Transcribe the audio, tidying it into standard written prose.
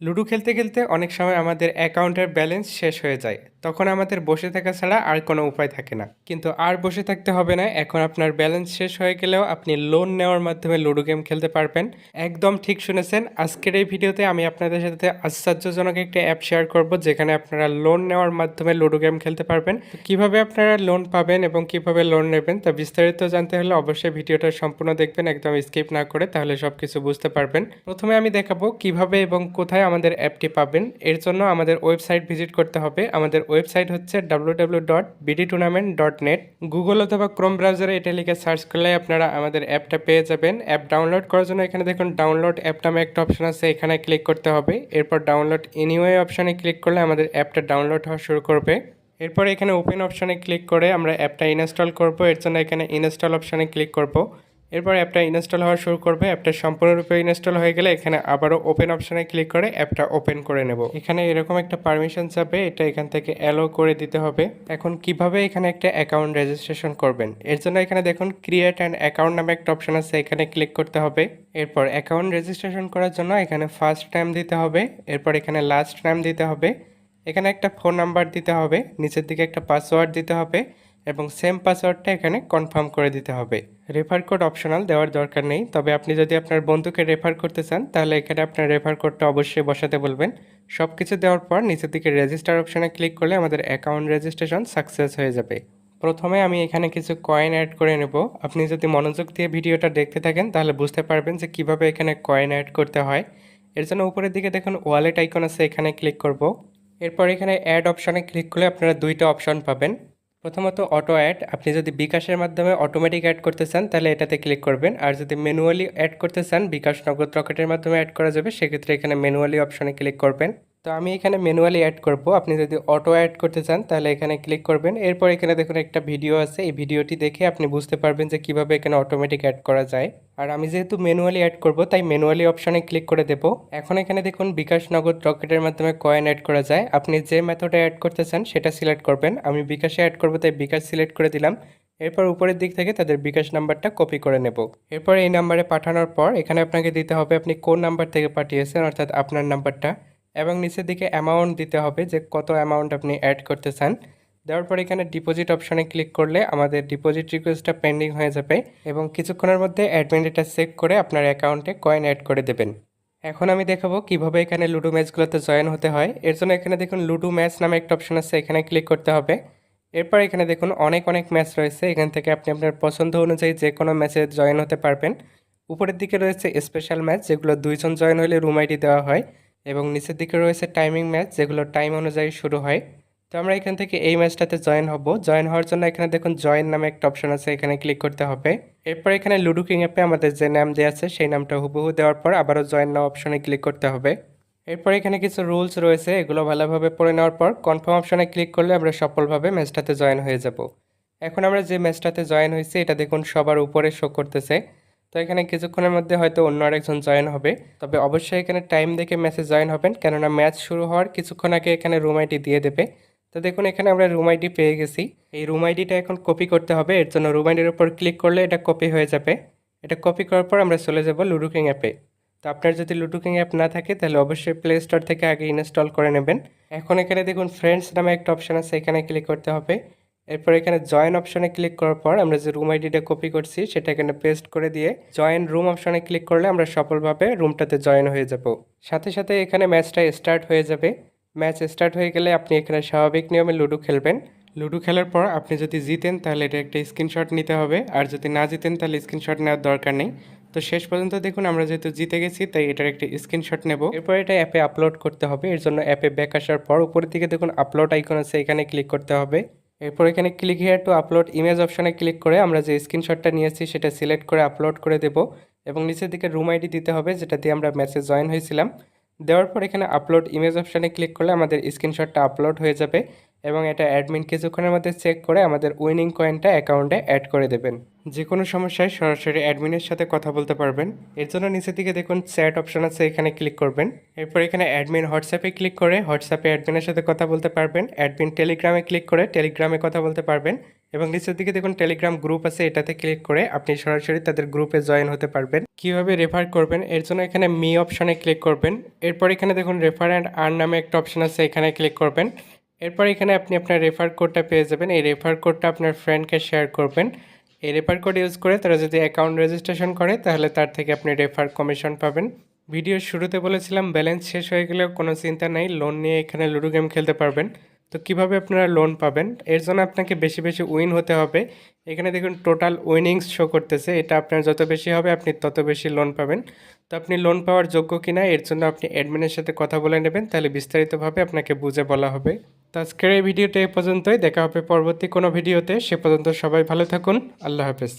Ludo খেলতে খেলতে অনেক সময় আমাদের অ্যাকাউন্টের ব্যালেন্স শেষ হয়ে যায়। তখন আমাদের বসে থাকা ছাড়া আর কোনো উপায় থাকে না। কিন্তু আর বসে থাকতে হবে না। এখন আপনার ব্যালেন্স শেষ হয়ে গেলেও আপনি লোন নেওয়ার মাধ্যমে লুডো গেম খেলতে পারবেন। একদম ঠিক শুনেছেন। আজকের এই ভিডিওতে আমি আপনাদের সাথে আশ্চর্যজনক একটা অ্যাপ শেয়ার করব, যেখানে আপনারা লোন নেওয়ার মাধ্যমে লুডো গেম খেলতে পারবেন। তো কিভাবে আপনারা লোন পাবেন এবং কিভাবে লোন নেবেন তা বিস্তারিত জানতে হলে অবশ্যই ভিডিওটা সম্পূর্ণ দেখবেন, একদম স্কিপ না করে, তাহলে সবকিছু বুঝতে পারবেন। প্রথমে আমি দেখাবো কিভাবে এবং কোথায় আমাদের অ্যাপটি পাবেন। এর জন্য আমাদের ওয়েবসাইট ভিজিট করতে হবে। আমাদের ওয়েবসাইট হচ্ছে www.bdtournament.net। গুগল অথবা ক্রোম ব্রাউজারে এটা লিখে সার্চ করলে আপনারা আমাদের অ্যাপটা পেয়ে যাবেন। অ্যাপ ডাউনলোড করার জন্য এখানে দেখুন ডাউনলোড অ্যাপ নামে একটা অপশন আছে, এখানে ক্লিক করতে হবে। এরপর ডাউনলোড এনিওয়ে অপশানে ক্লিক করলে আমাদের অ্যাপটা ডাউনলোড হওয়া শুরু করবে। এরপর এখানে ওপেন অপশানে ক্লিক করে আমরা অ্যাপটা ইনস্টল করব। এর জন্য এখানে ইনস্টল অপশানে ক্লিক করব। এরপর অ্যাপটা ইনস্টল হওয়া শুরু করবে। অ্যাপটা সম্পূর্ণরূপে ইনস্টল হয়ে গেলে এখানে আবারও ওপেন অপশানে ক্লিক করে অ্যাপটা ওপেন করে নেব। এখানে এরকম একটা পারমিশন চাবে, এটা এখান থেকে অ্যালো করে দিতে হবে। এখন কিভাবে এখানে একটা অ্যাকাউন্ট রেজিস্ট্রেশন করবেন, এর জন্য এখানে দেখুন ক্রিয়েট অ্যান্ড অ্যাকাউন্ট নামে একটা অপশন আছে, এখানে ক্লিক করতে হবে। এরপর অ্যাকাউন্ট রেজিস্ট্রেশন করার জন্য এখানে ফার্স্ট টাইম দিতে হবে, এরপর এখানে লাস্ট টাইম দিতে হবে, এখানে একটা ফোন নাম্বার দিতে হবে, নিচের দিকে একটা পাসওয়ার্ড দিতে হবে এবং সেম পাসওয়ার্ডটা এখানে কনফার্ম করে দিতে হবে। রেফার কোড অপশনাল, দেওয়ার দরকার নেই, তবে আপনি যদি আপনার বন্ধুকে রেফার করতে চান তাহলে এখানে আপনার রেফার কোডটা অবশ্যই বসাতে বলবেন। সব কিছু দেওয়ার পর নিচের দিকে রেজিস্টার অপশানে ক্লিক করলে আমাদের অ্যাকাউন্ট রেজিস্ট্রেশন সাকসেস হয়ে যাবে। প্রথমে আমি এখানে কিছু কয়েন অ্যাড করে নেব। আপনি যদি মনোযোগ দিয়ে ভিডিওটা দেখতে থাকেন তাহলে বুঝতে পারবেন যে কিভাবে এখানে কয়েন অ্যাড করতে হয়। এর জন্য উপরের দিকে দেখুন ওয়ালেট আইকন আছে, এখানে ক্লিক করব। এরপর এখানে অ্যাড অপশানে ক্লিক করলে আপনারা দুইটা অপশন পাবেন। প্রথমত অটো অ্যাড, আপনি যদি বিকাশের মাধ্যমে অটোমেটিক অ্যাড করতে চান তাহলে এটাতে ক্লিক করবেন, আর যদি ম্যানুয়ালি অ্যাড করতে চান বিকাশ নগদ রকেটের মাধ্যমে অ্যাড করা যাবে, সেক্ষেত্রে এখানে ম্যানুয়ালি অপশানে ক্লিক করবেন। তো আমি এখানে ম্যানুয়ালি অ্যাড করব। আপনি যদি অটো অ্যাড করতে চান তাহলে এখানে ক্লিক করবেন। এরপর এখানে দেখুন একটা ভিডিও আছে, এই ভিডিওটি দেখে আপনি বুঝতে পারবেন যে কিভাবে এখানে অটোমেটিক অ্যাড করা যায়। আর আমি যেহেতু ম্যানুয়ালি অ্যাড করব তাই ম্যানুয়ালি অপশানে ক্লিক করে দেব। এখন এখানে দেখুন বিকাশ নগদ রকেটের মাধ্যমে কয়েন অ্যাড করা যায়। আপনি যে মেথডে অ্যাড করতে চান সেটা সিলেক্ট করবেন। আমি বিকাশে অ্যাড করব তাই বিকাশ সিলেক্ট করে দিলাম। এরপর উপরের দিক থেকে তাদের বিকাশ নাম্বারটা কপি করে নেব। এরপর এই নাম্বারে পাঠানোর পর এখানে আপনাকে দিতে হবে আপনি কোন নাম্বার থেকে পাঠিয়েছেন, অর্থাৎ আপনার নাম্বারটা, এবং নিচের দিকে অ্যামাউন্ট দিতে হবে যে কত অ্যামাউন্ট আপনি অ্যাড করতে চান। দেওয়ার পর এখানে ডিপোজিট অপশানে ক্লিক করলে আমাদের ডিপোজিট রিকোয়েস্টটা পেন্ডিং হয়ে যাবে এবং কিছুক্ষণের মধ্যে অ্যাডমিন এটা চেক করে আপনার অ্যাকাউন্টে কয়েন অ্যাড করে দেবেন। এখন আমি দেখাবো কিভাবে এখানে লুডো ম্যাচগুলোতে জয়েন হতে হয়। এর জন্য এখানে দেখুন লুডো ম্যাচ নামে একটা অপশন আছে, এখানে ক্লিক করতে হবে। এরপর এখানে দেখুন অনেক অনেক ম্যাচ রয়েছে, এখান থেকে আপনি আপনার পছন্দ অনুযায়ী যে কোনো ম্যাচে জয়েন হতে পারবেন। উপরের দিকে রয়েছে স্পেশাল ম্যাচ, যেগুলো দুইজন জয়েন হলে রুম আইডি দেওয়া হয়, এবং নিচের দিকে রয়েছে টাইমিং ম্যাচ, যেগুলো টাইম অনুযায়ী শুরু হয়। তো আমরা এখান থেকে এই ম্যাচটাতে জয়েন হব। জয়েন হওয়ার জন্য এখানে দেখুন জয়েন নামে একটা অপশন আছে, এখানে ক্লিক করতে হবে। এরপর এখানে লুডো কিং অ্যাপে আমাদের যে নাম দেওয়া আছে সেই নামটা হুবহু দেওয়ার পর আবারও জয়েন নাও অপশনে ক্লিক করতে হবে। এরপর এখানে কিছু রুলস রয়েছে, এগুলো ভালোভাবে পড়ে নেওয়ার পর কনফার্ম অপশনে ক্লিক করলে আমরা সফলভাবে ম্যাচটাতে জয়েন হয়ে যাব। এখন আমরা যে ম্যাচটাতে জয়েন হয়েছি এটা দেখুন সবার উপরে শো করতেছে। তো এখানে কিছুক্ষণের মধ্যে হয়তো অন্য আরেকজন জয়েন হবে, তবে অবশ্যই এখানে টাইম দেখে ম্যাচে জয়েন হবেন, কেননা ম্যাচ শুরু হওয়ার কিছুক্ষণ আগে এখানে রুম আইডি দিয়ে দেবে। তো দেখুন এখানে আমরা রুম আইডি পেয়ে গেছি। এই রুম আইডিটা এখন কপি করতে হবে, এর জন্য রুম আইডির উপর ক্লিক করলে এটা কপি হয়ে যাবে। এটা কপি করার পর আমরা চলে যাব লুডো কিং অ্যাপে। তো আপনার যদি লুডো কিং অ্যাপ না থাকে তাহলে অবশ্যই প্লে স্টোর থেকে আগে ইনস্টল করে নেবেন। এখন এখানে দেখুন ফ্রেন্ডস নামে একটা অপশন আছে, এখানে ক্লিক করতে হবে। এরপর এখানে জয়েন অপশনে ক্লিক করার পর আমরা যে রুম আইডিটা কপি করছি সেটা এখানে পেস্ট করে দিয়ে জয়েন রুম অপশনে ক্লিক করলে আমরা সফলভাবে রুমটাতে জয়েন হয়ে যাব। সাথে সাথে এখানে ম্যাচটা স্টার্ট হয়ে যাবে। ম্যাচ স্টার্ট হয়ে গেলে আপনি এখানে স্বাভাবিক নিয়মে লুডো খেলবেন। লুডো খেলার পর আপনি যদি জিতেন তাহলে এটা একটা স্ক্রিনশট নিতে হবে, আর যদি না জিতেন তাহলে স্ক্রিনশট নেওয়ার দরকার নেই। তো শেষ পর্যন্ত দেখুন আমরা যেহেতু জিতে গেছি তাই এটার একটা স্ক্রিনশট নেব। এরপর এটা অ্যাপে আপলোড করতে হবে। এর জন্য অ্যাপে ব্যাক আসার পর উপরের দিকে দেখুন আপলোড আইকন আছে, এখানে ক্লিক করতে হবে। এরপর এখানে click here two upload image অপশনে ক্লিক করে আমরা যে স্ক্রিনশটটা নিয়েছি সেটা সিলেক্ট করে আপলোড করে দেব, এবং নিচের দিকে রুম আইডি দিতে হবে যেটা দিয়ে আমরা ম্যাচে জয়েন হয়েছিলাম। দেওয়ার পর এখানে আপলোড ইমেজ অপশানে ক্লিক করলে আমাদের স্ক্রিনশটটা আপলোড হয়ে যাবে, এবং এটা অ্যাডমিন কিছুক্ষণের মধ্যে চেক করে আমাদের উইনিং কয়েনটা অ্যাকাউন্টে অ্যাড করে দেবেন। যে কোনো সমস্যায় সরাসরি অ্যাডমিনের সাথে কথা বলতে পারবেন। এর জন্য নিচের দিকে দেখুন চ্যাট অপশন আছে, এখানে ক্লিক করবেন। এরপর এখানে অ্যাডমিন হোয়াটসঅ্যাপে ক্লিক করে হোয়াটসঅ্যাপে অ্যাডমিনের সাথে কথা বলতে পারবেন। অ্যাডমিন টেলিগ্রামে ক্লিক করে টেলিগ্রামে কথা বলতে পারবেন। এবং নিচের দিকে দেখুন টেলিগ্রাম গ্রুপ আছে, এটাতে ক্লিক করে আপনি সরাসরি তাদের গ্রুপে জয়েন হতে পারবেন। কিভাবে রেফার করবেন এর জন্য এখানে মি অপশনে ক্লিক করবেন। এরপর এখানে দেখুন রেফার অ্যান্ড আর্ন নামে একটা অপশন আছে, এখানে ক্লিক করবেন। এরপর এখানে আপনি আপনার রেফার কোডটা পেয়ে যাবেন। এই রেফার কোডটা আপনার ফ্রেন্ডকে শেয়ার করবেন। এই রেফার কোড ইউজ করে তারা যদি অ্যাকাউন্ট রেজিস্ট্রেশন করে তাহলে তার থেকে আপনি রেফার কমিশন পাবেন। ভিডিওর শুরুতে বলেছিলাম ব্যালেন্স শেষ হয়ে গেলেও কোনো চিন্তা নেই, লোন নিয়ে এখানে লুডো গেম খেলতে পারবেন। তো কিভাবে আপনারা লোন পাবেন এর জন্য আপনাকে বেশি বেশি উইন হতে হবে। এখানে দেখুন টোটাল উইনিংস শো করতেছে, এটা আপনার যত বেশি হবে আপনি তত বেশি লোন পাবেন। তো আপনি লোন পাওয়ার যোগ্য কিনা এর জন্য আপনি অ্যাডমিনের সাথে কথা বলে নেবেন, তাহলে বিস্তারিতভাবে আপনাকে বুঝে বলা হবে। তো আজকের এই ভিডিওটা এই পর্যন্তই, দেখা হবে পরবর্তী কোনো ভিডিওতে। সে পর্যন্ত সবাই ভালো থাকুন, আল্লাহ হাফেজ।